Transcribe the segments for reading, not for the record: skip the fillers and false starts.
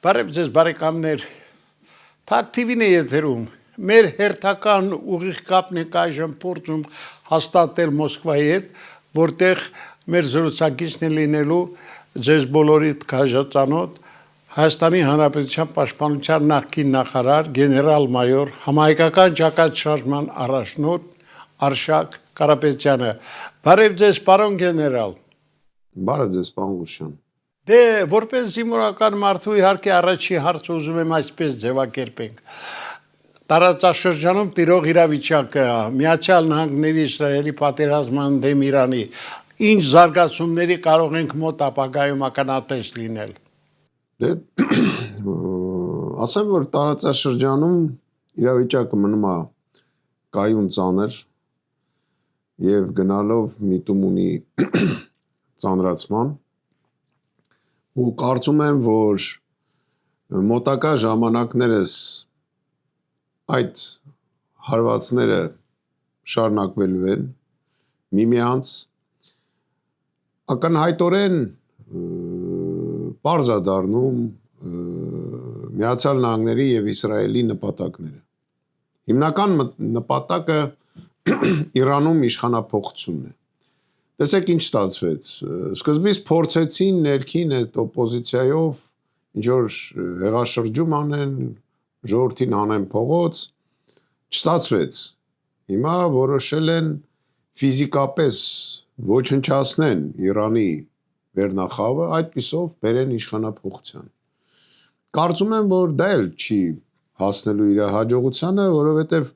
Բարև ձեզ բարեկամներ, Փակ TV-ն է եթերում, մեր հերթական ուղիղ կապն է այժմ փորձում հաստատել Մոսկվայի հետ, որտեղ մեր զրուցակիցն է լինելու ձեզ բոլորիդ քաջածանոթ Հայաստանի Հանրապետության Պաշտպանության նախկին նախարար, գեներալ-մայոր, համահայկական ճակատշարժման առաջնորդ Արշակ Կարապետյանը։ Բարև ձեզ, պարոն գեներալ։ Բարև ձեզ, պարոն Գուշյան։ Դե որպես զինվորական մարդու իհարկե առաջի հարցը ուզում եմ այսպես ձևակերպենք։ Տարածաշրջանում տիրող իրավիճակը, Միացյալ Նահանգների Իսրայելի պատերազմման դեմ Իրանի, ինչ զարգացումների կարող ենք մոտ ապագայում ականատես լինել։ Դե ասեմ, որ տարածաշրջանում իրավիճակը մնում է կայուն ծանր եւ գնալով միտում ունի ծանրացման ու կարծում եմ, որ մոտակա ժամանակներս այդ հարվածները շարունակվելու են միմյանց ակնհայտորեն պարզ է դառնում Միացյալ Նահանգների եւ Իսրայելի նպատակները։ Հիմնական նպատակը Իրանում իշխանափոխությունն է։ Տեսեք ինչ ստացվեց։ Սկզբից փորձեցին ներքին այդ օպոզիցիայով ինչ որ հեղաշրջում անեն, ժողովրդին անեն փողոց, չստացվեց։ Հիմա որոշել են ֆիզիկապես ոչնչացնեն Իրանի վերնախավը, այդպիսով բերեն իշխանափոխության։ Կարծում եմ, որ դա էլ չի հասնելու իր հաջողությանը, որովհետև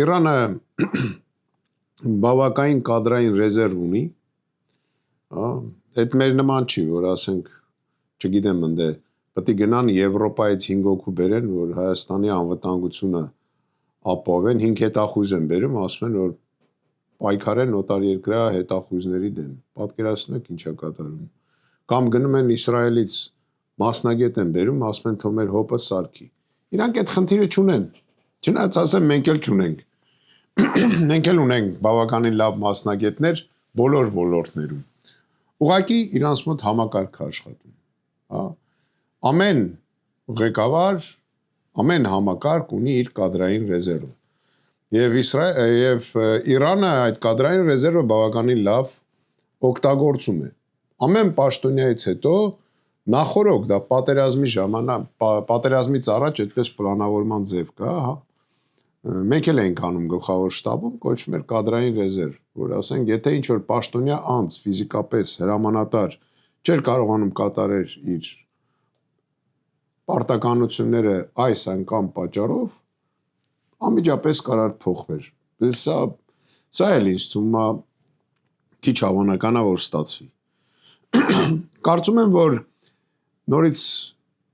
Իրանը բավականին կադրային ռեզերվ ունի, այդ մեր նման չի, որ ասենք, չգիտեմ ընդ է, պետք է գնան Եվրոպայից 5 հոգու բերեն, որ Հայաստանի անվտանգությունը ապահովեն, 5 հետախույզ են բերում, ասում են, որ պայքարեն օտարերկրյա հետախույզների դեմ, պատկերացնում եք ինչ է կատարում, կամ գնում են Իսրայելից մասնագետ են բերում, ասում են, թող մեր հոպը սարքի, իրանք այդ խնդիրը չունեն, չնայած ասեմ, մենք էլ չունենք, մենք էլ ունենք բավականին լավ մասնագետներ բոլոր ոլորտներում։ Ուղղակի իրանց մոտ համակարգ աշխատում։ Ամեն ղեկավար, ամեն համակարգ ունի իր կադրային ռեզերվը։ Եվ Իրանը այդ կադրային ռեզերվը բավականին լավ օգտագործում է։ Ամեն պաշտոնյայից հետո նախորոք դա պատերազմի ժամանակ, պատերազմից առաջ այդպես պլանավորման ձև կա, մենք էլ ենք անում գլխավոր շտաբում, կոչվում էր կադրային ռեզերվ, որ ասենք, եթե ինչ որ պաշտոնյա անձ ֆիզիկապես հրամանատար չէր կարողանում կատարել իր պարտականությունները այս անգամ պատճառով, անմիջապես կարար փոխվեր։ Սա էլ ինձ թվում է քիչ հավանական է, որ ստացվի։ Կարծում եմ, որ նորից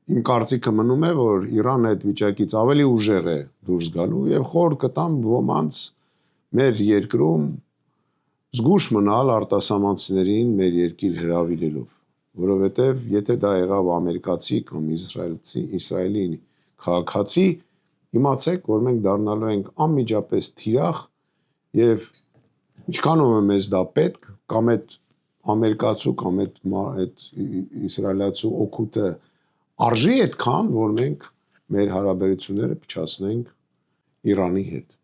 իմ կարծիքը մնում է, որ Իրանը այդ վիճակից ավելի ուժեղ է դուրս գալու եւ խորհուրդ կտամ ոմանց մեր երկրում զգուշ մնալ արտասահմանցիներին մեր երկիր հրավիրելով, որովհետեւ եթե դա եղավ ամերիկացի կամ իսրայելի քաղաքացի, իմացեք, որ մենք դառնալու ենք անմիջապես թիրախ եւ ինչքանով է մեզ դա պետք, կամ այդ ամերիկացու կամ այդ իսրայելացու օգուտը արժի այդքան, որ մենք մեր հարաբերությունները փչացնենք Իրանի հետ։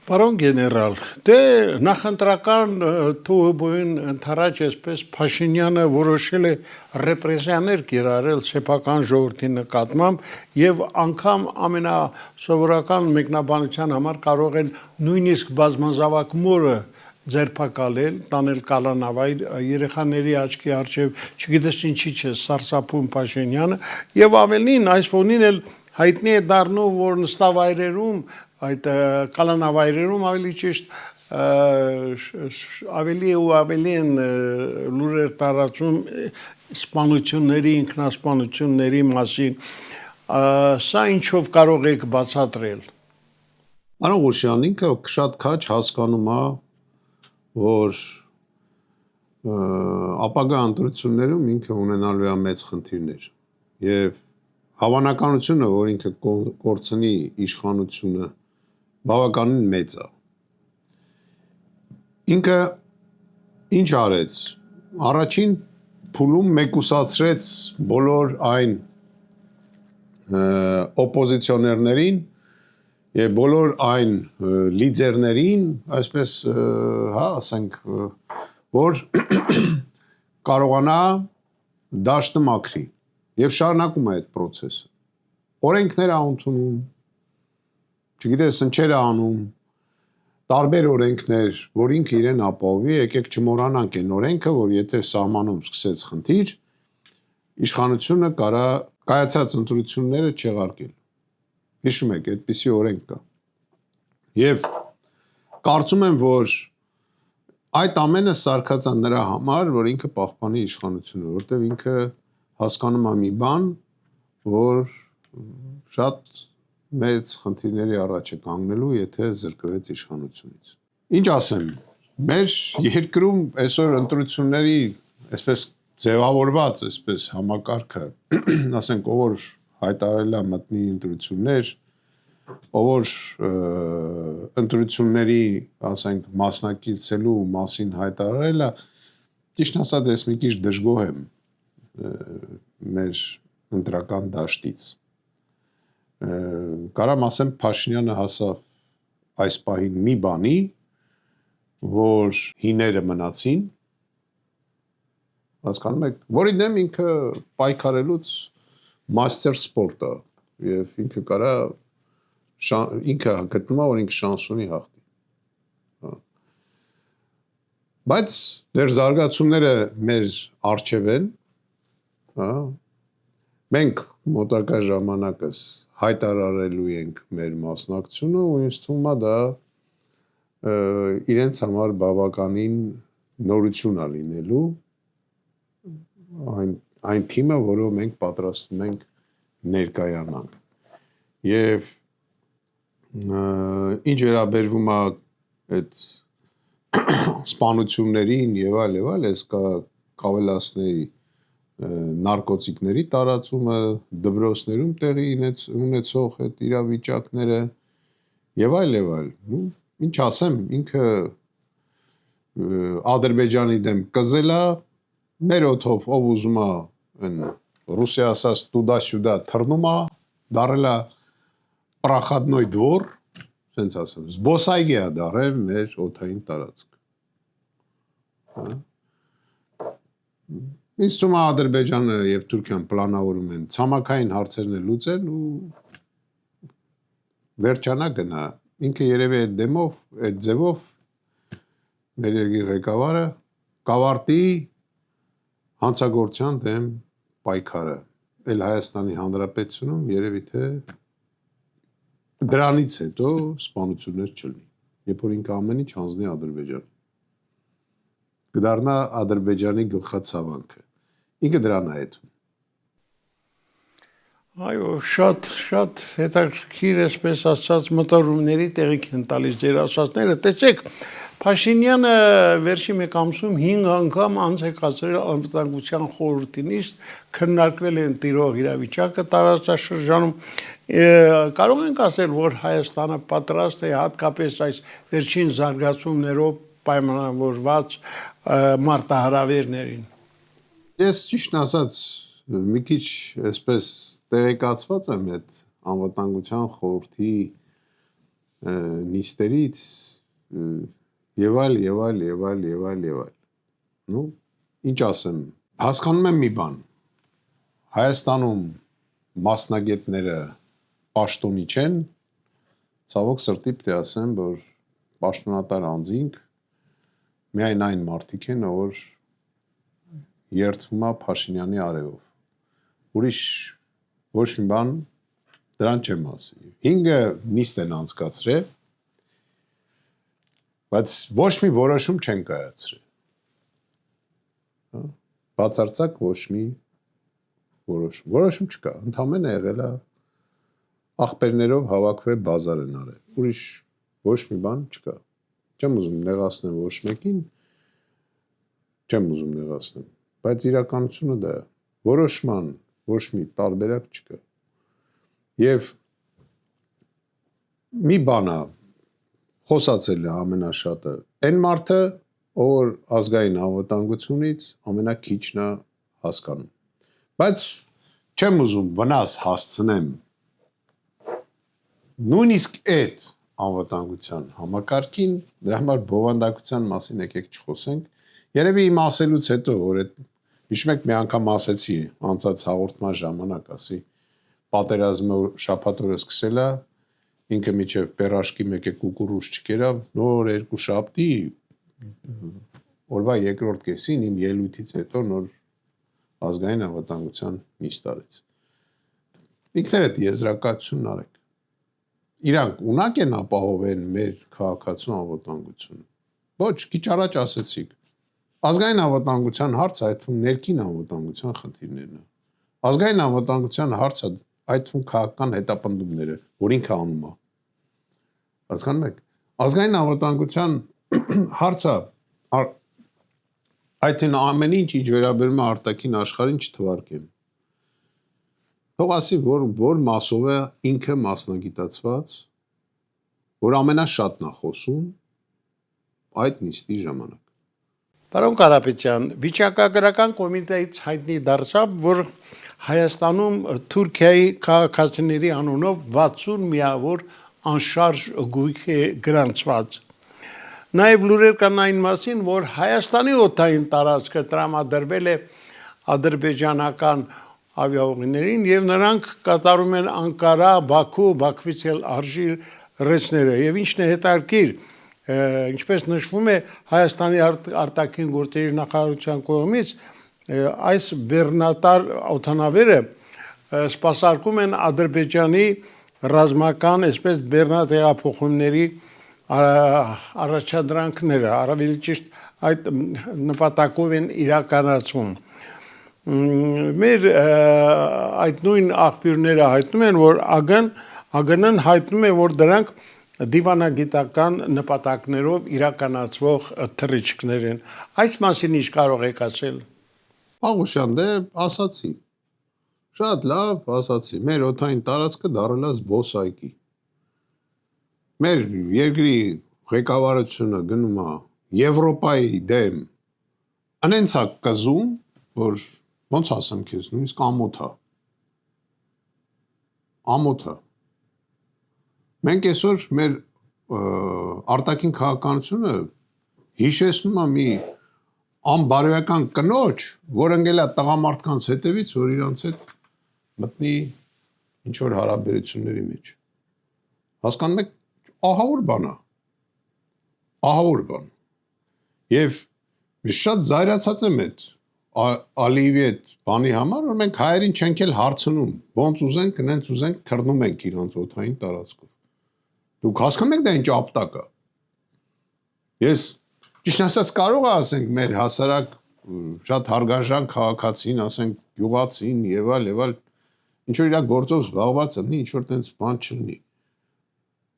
Պարոն գեներալ, դե նախընտրական թույբույն ընթരാճ այսպես Փաշինյանը որոշել է ռեպրեսիաներ կիրառել սեփական ժողովրդի նկատմամբ եւ անգամ ամենասովորական մեկնաբանության համար կարող են նույնիսկ բազմազավակ մորը ձերբակալել, տանել կալանավայր, երեխաների աչքի առջև, չգիտես ինչի՞ չէ, սարսափում Փաշինյանը եւ ավելին այս ֆոնին էլ հայտնի է դառնում, որ նստավայրերում, այդ կալանավայրերում ավելի ճիշտ ավելի ու ավելի են լուրեր տարածում սպանությունների, ինքնասպանությունների մասին, սա ինչով կարող եք բացատրել։ Պարոն Ղուշյան, ինքը շատ քաջ հասկանում է, որ ապագա ընտրություններում ինքը ունենալու է մեծ խնդիրներ եւ հավանականությունը, որ ինքը կորցնի իշխանությունը բավականին մեծ է։ Ինքը ինչ արեց։ Առաջին փուլում մեկուսացրեց բոլոր այն օպոզիցիոներներին եւ բոլոր այն լիդերներին, այսպես հա, ասենք, որ կարողանա դաշտը մաքրի եւ շարունակում է այդ process-ը։ Օրենքներ անդունում, չգիտես, ընչեր անում, տարբեր օրենքներ, որ ինքը իրեն ապահովի, եկեք չմոռանանք այն օրենքը, որ եթե սահմանում սկսեց խնդիր, իշխանությունը կարա կայացած ընտրությունները չեղարկել։ Հիշում եք, այդպիսի օրենք կա։ Եվ կարծում եմ, որ այդ ամենը սարքած է նրա համար, որ ինքը պահպանի իշխանությունը, որտեղ ինքը հասկանում է մի բան, որ շատ մեծ խնդիրների առաջ է կանգնելու, եթե զրկվեց իշխանությունից։ Ինչ ասեմ, մեր երկրում այսօր ընտրությունների այսպես ձևավորված, այսպես համակարգը, ասենք, ով որ հայտարարել է մտնի ընտրություններ, ով որ ընտրությունների, ասենք, մասնակցելու մասին հայտարարել է, ճիշտ ասած, ես մի քիչ դժգոհ եմ մեր ընտրական դաշտից։ Կարամ ասեմ, Փաշինյանը հասավ այս պահին մի բանի, որ հիները մնացին, հասկանում եք, որի դեմ ինքը պայքարելուց մաստեր սպորտ է, եւ ինքը կարա ինքը գտնում է, որ ինքը շանս ունի հաղթի։ Բայց դեր զարգացումները մեր առջև են, մենք մոտակա ժամանակս հայտարարելու ենք մեր մասնակցությունը ու ինձ թվում է դա իրենց համար բավականին նորություն է լինելու այն թիմը, որով մենք պատրաստվում ենք ներկայանանք։ Եվ ինչ վերաբերվում է այդ սպանություններին եւ այլ, ես կավելացնեի նարկոտիկների տարածումը, դպրոցներում տեղի ունեցող այդ իրավիճակները եւ այլ։ Ինչ ասեմ, ինքը Ադրբեջանի դեմ կզելա, մեր օթով ով ուզում է Ռուսիա ասած տուդա-սյուդա թռնում է, դարել է պրախադնոյ դվոր, սենց ասեմ, զբոսայգի է դարել մեր օթային տարածք։ Ինձ թվում է Ադրբեջանը եւ Թուրքիան պլանավորում են ցամաքային հարցերն լուծեն ու վերջանա գնա։ Ինքը երևի այդ դեմով, այդ ձևով մեր երկրի ղեկավարը կավարտի հանցագործության դեմ պայքարը։ Էլ Հայաստանի Հանրապետությունում երևի թե դրանից հետո սպանություններ չլինի, երբ որ ինքը ամեն ինչ հանձնի Ադրբեջանին։ Կդառնա Ադրբեջանի գլխացավանքը։ Ինքը դրան է հետում։ Այո, շատ հետաքրքիր, այսպես ասած, մտորումների տեղիք են տալիս ձեր ասածները։ Տեսեք, Փաշինյանը վերջի մեկ ամսում 5 անգամ անց է կացրել անվտանգության խորհրդի նիստ, քննարկվել են տիրող իրավիճակը տարածաշրջանում։ Կարող ենք ասել, որ Հայաստանը պատրաստ է հատկապես այս վերջին զարգացումներով պայմանավորված մարտահրավերներին։ Ես ճիշտ ասած մի քիչ այսպես տեղեկացված եմ այդ անվտանգության խորհրդի նիստերից եւ այլ։ Ну, ինչ ասեմ, հասկանում եմ մի բան։ Հայաստանում մասնագետները պաշտոնի չեն, ցավոք սրտի պետք է ասեմ, որ պաշտոնատար անձինք միայն այն մարդիկ են, որ երդվում է Փաշինյանի արևով։ Ուրիշ ոչ մի բան դրան չեմ ասի։ 5 նիստ են անցկացրել, բայց ոչ մի որոշում չեն կայացրել։ Բացարձակ ոչ մի որոշում չկա։ Ընդամենը եղել է ախպերներով հավաքվել բազար են արել։ Ուրիշ ոչ մի բան չկա։ Չեմ ուզում նեղացնեմ ոչ մեկին, բայց իրականությունը դա է։ Որոշման ոչ մի տարբերակ չկա։ Եվ մի բան է խոսացել է ամենաշատը, այն մարդը, ով ազգային անվտանգությունից ամենաքիչն է հասկանում։ Բայց չեմ ուզում վնաս հասցնեմ նույնիսկ այդ անվտանգության համակարգին, դրա համար բովանդակության մասին եկեք չխոսենք։ Երևի իմ ասելուց հետո, որ այդ հիշում եք մի անգամ ասեցի անցած հաղորդման ժամանակ, ասի պատերազմը շաբաթ օրը սկսել է, ինքը միջև պերաշկի մեկ է կուկուրուզ չկերավ, նոր երկու շաբթի օրվա երկրորդ կեսին իմ ելույթից հետո նոր ազգային անվտանգության նիստ տարեց։ Ինքներդ եզրակացություն արեք։ Իրանք ունակ են ապահովել մեր քաղաքացու անվտանգությունը։ Ոչ, քիչ առաջ ասեցիք։ Ազգային անվտանգության հարցը այդ թվում ներքին անվտանգության խնդիրներն է։ Ազգային անվտանգության հարցը այդ թվում քաղաքական հետապնդումները, որ ինքը անում է։ Հասկանում եք։ Ազգային անվտանգության հարցը այդ ամեն ինչ վերաբերում է արտաքին աշխարհին չթվարկեմ։ Թող ասի, որ մասով է ինքը մասնագիտացված, որ ամենաշատն է խոսում այդ նիստի ժամանակ։ Պարոն Կարապետյան, վիճակագրական կոմիտեից հայտնի դարձավ, որ Հայաստանում Թուրքիայի քաղաքացիների անունով 60 միավոր անշարժ գույք է գրանցված։ Նաև լուրեր կան այն մասին, որ Հայաստանի օդային տարածքը տրամադրվել է ադրբեջանական ավիաուղիներին եւ նրանք կատարում են Անկարա, Բաքու, Բաքվից էլ Արժիր ռեյսները եւ ինչն է հետաքրքիր, ինչպես նշվում է Հայաստանի արտաքին գործերի նախարարության կողմից այս բեռնատար օդանավերը սպասարկում են Ադրբեջանի ռազմական, այսպես բեռնատեղափոխումների առաջադրանքները, առավել ճիշտ այդ նպատակով են իրականացվում։ Մեր այդ նույն աղբյուրները հայտնում են, որ ԱԳՆ-ն հայտնում է, որ դրանք դիվանագիտական նպատակներով իրականացվող թռիչքներ են։ Այս մասին ինչ կարող եք ասել։ Աղուշյան, դե ասացի։ Շատ լավ ասացի։ Մեր օդային տարածքը դառել է զբոսայգի։ Մեր երկրի ղեկավարությունը գնում է Եվրոպայի դեմ անենց է կզում, որ ոնց ասեմ քեզ, նույնիսկ ամոթ է։ Ամոթ է։ Մենք այսօր մեր արտաքին քաղաքականությունը հիշեցնում է մի անբարոյական կնոջ, որ ընկել է տղամարդկանց հետևից, որ իրանց հետ մտնի ինչ-որ հարաբերությունների մեջ։ Հասկանում եք, ահավոր բան է։ Ահավոր բան։ Եվ շատ զայրացած եմ այդ Ալիևի այդ բանի համար, որ մենք հայերին չենք էլ հարցնում, ոնց ուզենք, նենց ուզենք թռնում ենք իրանց օդային տարածքով։ Դուք հասկանում եք դա ինչ ապտակ է։ Ես ճիշտ ասած կարող է ասենք մեր հասարակ շատ հարգարժան քաղաքացին, ասենք գյուղացին եւ այլ, ինչ որ իր գործով զբաղված լինի, ինչ որ տենց բան չլինի։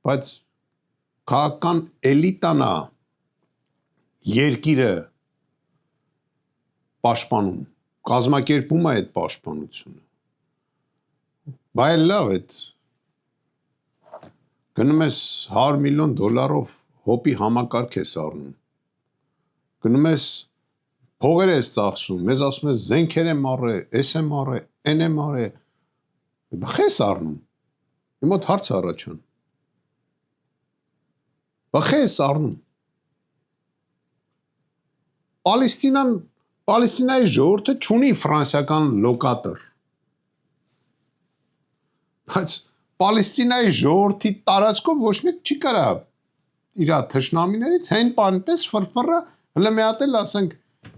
Բայց քաղաքական էլիտան է երկիրը պաշտպանում, կազմակերպում է այդ պաշտպանությունը։ Բայց լավ այդ գնում ես $100 միլիոն հոպի համակարգ ես առնում։ Գնում ես փողեր ես ծախսում, մեզ ասում ես զենքեր եմ առել, էս եմ առել, այն եմ առել։ Բխես առնում։ Իմ մոտ հարց առաջան։ Բխես առնում։ Պալեստինայի ժողովուրդը չունի ֆրանսիական լոկատոր։ Բայց Պալեստինայի ժողովրդի տարածքով ոչ մեկ չի կարա իր թշնամիներից հեն պանպես ֆրֆռը հələ մի հատ էլ ասենք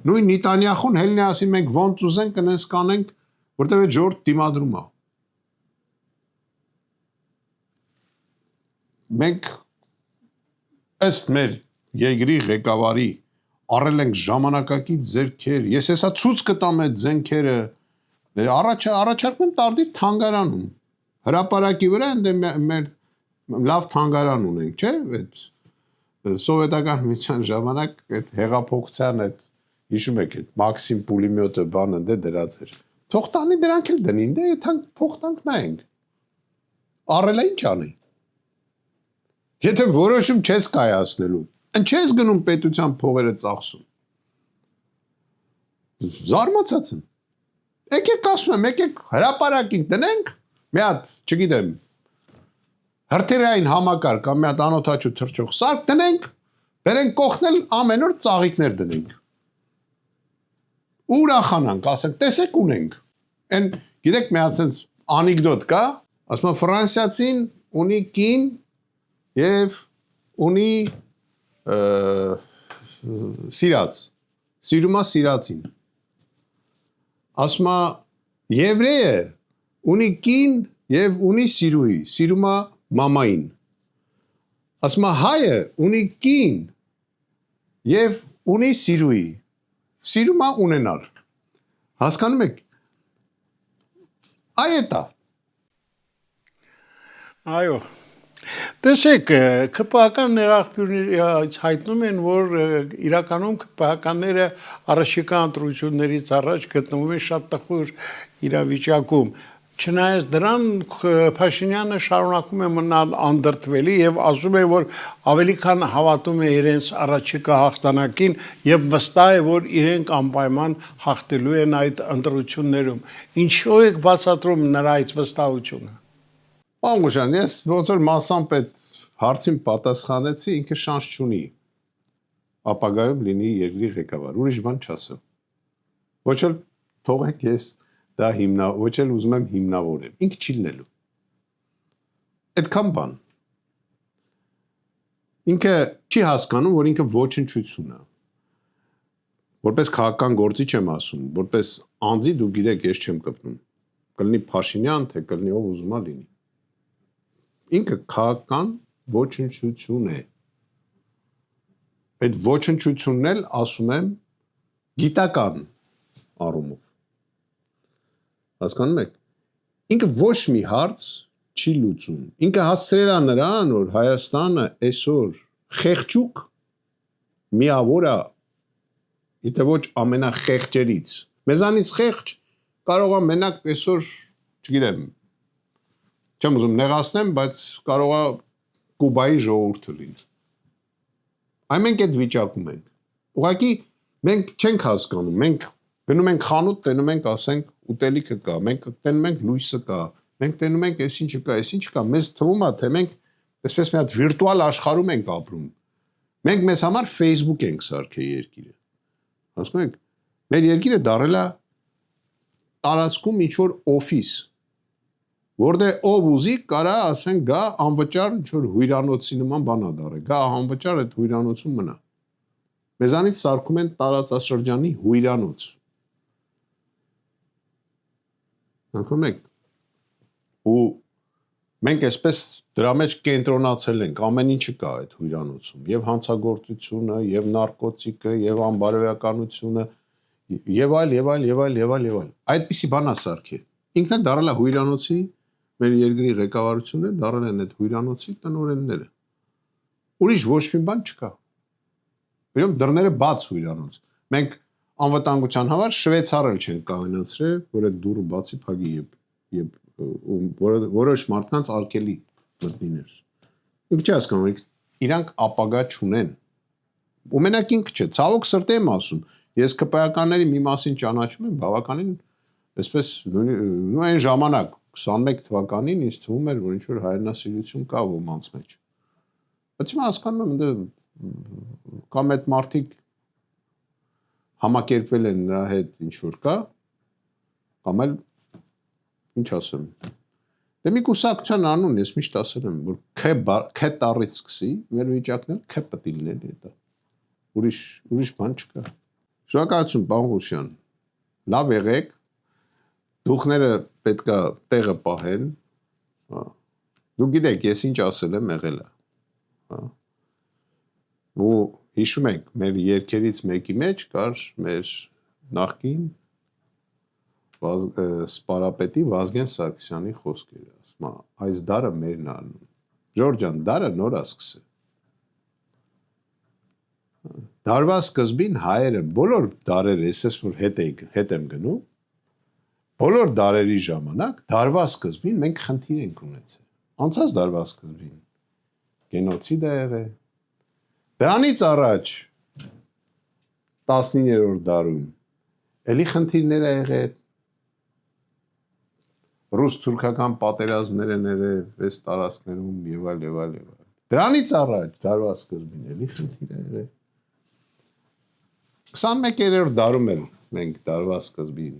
նույն Նետանյախուն հելնի ասի մենք ոնց ուզենք կնես կանենք, որտեղ այդ ժողովուրդ դիմադրում է։ Մենք ըստ մեր երկրի ղեկավարի առել ենք ժամանակակից ձեռքեր, ես հեսա ցույց կտամ այդ ձեռքերը, առաջարկում տարդիր թանգարանում, հրապարակի վրա ընդ մեր լավ թանգարան ունենք, չէ՞, այդ սովետական միության ժամանակ այդ հեղափոխության այդ հիշում եք այդ Մաքսիմ պուլեմյոտը բանը դե դրած էր։ Թող տանի դրանք էլ դնին, դե թանկ փող տանք նայենք։ Առել է ինչ անի։ Եթե որոշում չես կայացնելու, ինչես գնում պետության փողերը ծախսում։ Զարմացած եմ։ Եկեք ասում եմ, եկեք հրապարակին տնենք, մի հատ, չգիտեմ, հրթիռային համակարգ կամ մի հատ անօթաչու թռչող սարք տնենք, բերենք կողքնել ամեն օր ծաղիկներ դնենք։ Ու ուրախանանք, ասենք, տեսեք ունենք։ Այն գիտեք մի հատ sense անեկդոտ կա, ասում եմ ֆրանսիացին ունի կին եւ ունի սիրած, սիրում է սիրածին։ Ասում է եվրեյը ունի կին եւ ունի սիրուհի, սիրում է մամային։ Ասում է հայը ունի կին եւ ունի սիրուհի, սիրում է ունենալ։ Հասկանում եք։ Այ Այո։ Տեսեք, քպական նեղախբյուրներից հայտնում են, որ իրականում քպականները առաջիկա ընտրություններից առաջ գտնվում են շատ տխուր իրավիճակում։ Չնայած դրան Փաշինյանը շարունակում է մնալ անդրդվելի եւ ասում է, որ ավելի քան հավատում է իրենց առաջիկա հաղթանակին եւ վստահ է, որ իրենք անպայման հաղթելու են այդ ընտրություններում։ Ինչու եք բացատրում նրա այդ վստահությունը։ Պարոն ես ոնց որ մասամբ այդ հարցին պատասխանեցի, ինքը շանս չունի ապագայում լինի երկրի ղեկավար, ուրիշ բան չասեմ։ Ոչ էլ թողեք ես դա ոչ էլ ուզում եմ հիմնավորել, ինքը չի լինելու։ Այդքան բան։ Ինքը չի հասկանում, որ ինքը ոչնչություն է։ Որպես քաղաքական գործիչ եմ ասում, որպես անձի դու գիտեք, ես չեմ կպնում։ Կլինի Փաշինյան, թե կլինի ով ուզում է լինի։ Ինքը քաղաքական ոչնչություն է։ Այդ ոչնչությունն էլ ասում եմ գիտական առումով։ Հասկանում եք։ Ինքը ոչ մի հարց չի լուծում։ Ինքը հասցրել է նրան, որ Հայաստանը այսօր խեղճուկ միավոր է, եթե ոչ ամենախեղճերից։ Մեզանից խեղճ կարող է մենակ այսօր, չգիտեմ, չեմ ուզում նեղացնեմ, բայց կարող է Կուբայի ժողովուրդը լինի։ Այ մենք այդ վիճակում ենք։ Ուղղակի մենք չենք հասկանում, մենք գնում ենք խանութ, տենում ենք, ասենք, ուտելիքը կա, մենք տենում ենք լույսը կա, մենք տենում ենք այսինչը կա, այսինչ կա, մեզ թվում է, թե մենք այսպես մի հատ վիրտուալ աշխարհում ենք ապրում։ Մենք մեզ համար Facebook ենք սարքել երկիրը։ Հասկանում եք, մեր երկիրը դառել է տարածքում ինչ-որ օֆիս, որտեղ ով ուզի կարա ասենք գա անվճար ինչ-որ հյուրանոցի նման բան ադարը, գա անվճար այդ հյուրանոցում մնա։ Մեզանից սարքում են տարածաշրջանի հյուրանոց։ Հասկանում եք։ Ու մենք այսպես դրա մեջ կենտրոնացել ենք, ամեն ինչը կա այդ հյուրանոցում, եւ հանցագործությունը, եւ նարկոտիկը, եւ անբարոյականությունը, եւ այլ։ Այդպիսի բան է սարքել։ Ինքն էլ դառել է հյուրանոցի, մեր երկրի ղեկավարությունը դառել են այդ հյուրանոցի տնօրենները։ Ուրիշ ոչ մի բան չկա։ Բերում դռները բաց հյուրանոց։ Մենք անվտանգության համար շվեյցարել չենք կայունացրել, որ այդ դուռը բացի փակի եւ որոշ մարդկանց արկելի մտնիներս։ Ինք չի հասկանում, իրանք ապագա չունեն։ Ու մենակ ինքը չէ, ցավոք սրտի եմ ասում, ես ԿՊԱ-ականների մի մասին ճանաչում եմ, բավականին այսպես նույն այն ժամանակ 21 թվականին ինձ թվում էր, որ ինչ-որ հայրենասիրություն կա ոմանց մեջ։ Բայց հիմա հասկանում եմ, կամ այդ մարդիկ համակերպվել են նրա հետ ինչ-որ կա, կամ էլ, ինչ ասեմ, դե մի կուսակցության անուն ես միշտ ասել եմ, որ K տառից սկսի, մեր վիճակն էլ K պետք է լինի դա։ Ուրիշ բան չկա։ Շնորհակալություն, պարոն Ղուշյան։ Լավ եղեք։ Դուխները պետքա տեղը պահեն, դու գիտեք, ես ինչ ասել եմ եղել է, ու հիշում եք, մեր երկերից մեկի մեջ կար մեր նախկին սպարապետի Վազգեն Սարգսյանի խոսքերը, ասում է, այս դարը մերն անում, Ժորջան, դարը նոր է սկսել, դարվա սկզբին հայերը, բոլոր դարերը, ես որ հետ եմ գնում, բոլոր դարերի ժամանակ դարվա սկզբին մենք խնդիր ենք ունեցել։ Անցած դարվա սկզբին գենոցիդ է եղել։ Դրանից առաջ 19-րդ դարում էլի խնդիրներ է եղել ռուս-թուրքական պատերազմներ են եղել այս տարածքներում եւ այլ եւ այլ եւ այլ։ Դրանից առաջ դարվա սկզբին էլի խնդիր է եղել։ 21-րդ դարում էլ մենք դարվա սկզբին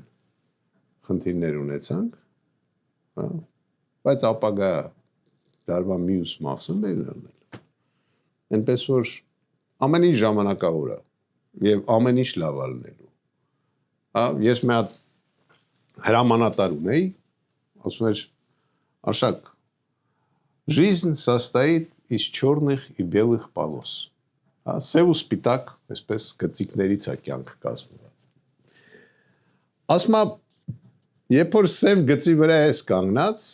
խնդիրներ ունեցանք, հա, բայց ապագա դարվա մյուս մասը մեր լինել։ Այնպես որ ամեն ինչ ժամանակավոր է եւ ամեն ինչ լավ է լինելու։ Հա, ես մի հատ հրամանատար ունեի, ասում էր Արշակ, жизнь состоит из черных и белых полос։ Հա, սև ու սպիտակ, այսպես գծիկներից է կյանք կազմված։ Ասում եմ, երբ որ սև գծի վրա ես կանգնած,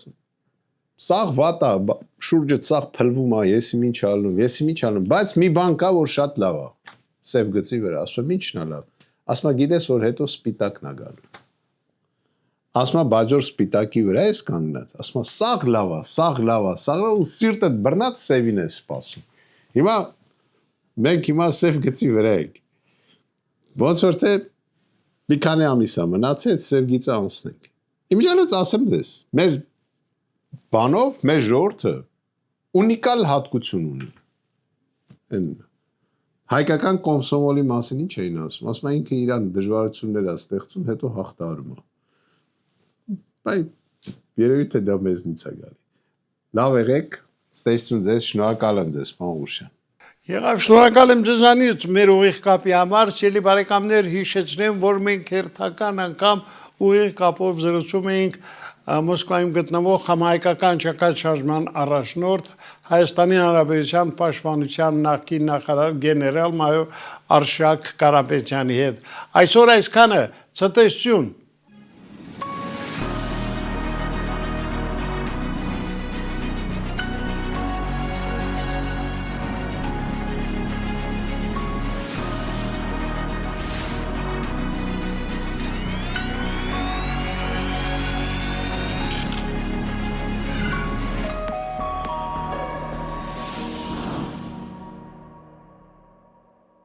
սաղ վատ է, շուրջը սաղ փլվում է, եսի ինչ ալնում, բայց մի բան կա, որ շատ լավ է, սև գծի վրա, ասում եմ, ինչն է լավ։ Ասում եմ, գիտես, որ հետո սպիտակն է գալու։ Ասում եմ, բաջոր սպիտակի վրա ես կանգնած, ասում եմ, սաղ լավ է, ու սիրտդ բռնած սևին ես սպասում։ Հիմա մենք հիմա սև գծի վրա ենք։ Ոնց որ թե մի քանի ամիս է մնացել, սև գիծը անցնենք։ Իմիջիալոց ասեմ ձեզ, մեր բանով, մեր ժողովուրդը ունիկալ հատկություն ունի։ Այն հայկական կոմսոմոլի մասին ինչ էին ասում։ Ասում են ինքը իրան դժվարություններ է ստեղծում, հետո հաղթահարում է։ Բայց երևի թե դա մեզնից է գալի։ Լավ եղեք, ստեսություն ձեզ, շնորհակալ եմ ձեզ, պարոն Ղուշյան։ Եղավ շնորհակալ եմ ձեզանից մեր ուղիղ կապի համար, սիրելի բարեկամներ, հիշեցնեմ, որ մենք հերթական անգամ ուղիղ կապով զրուցում էինք Մոսկվայում գտնվող համահայկական ճակատշարժման առաջնորդ Հայաստանի Հանրապետության Պաշտպանության նախկին նախարար գեներալ մայոր Արշակ Կարապետյանի հետ։ Այսօր այսքանը, ցտեսություն։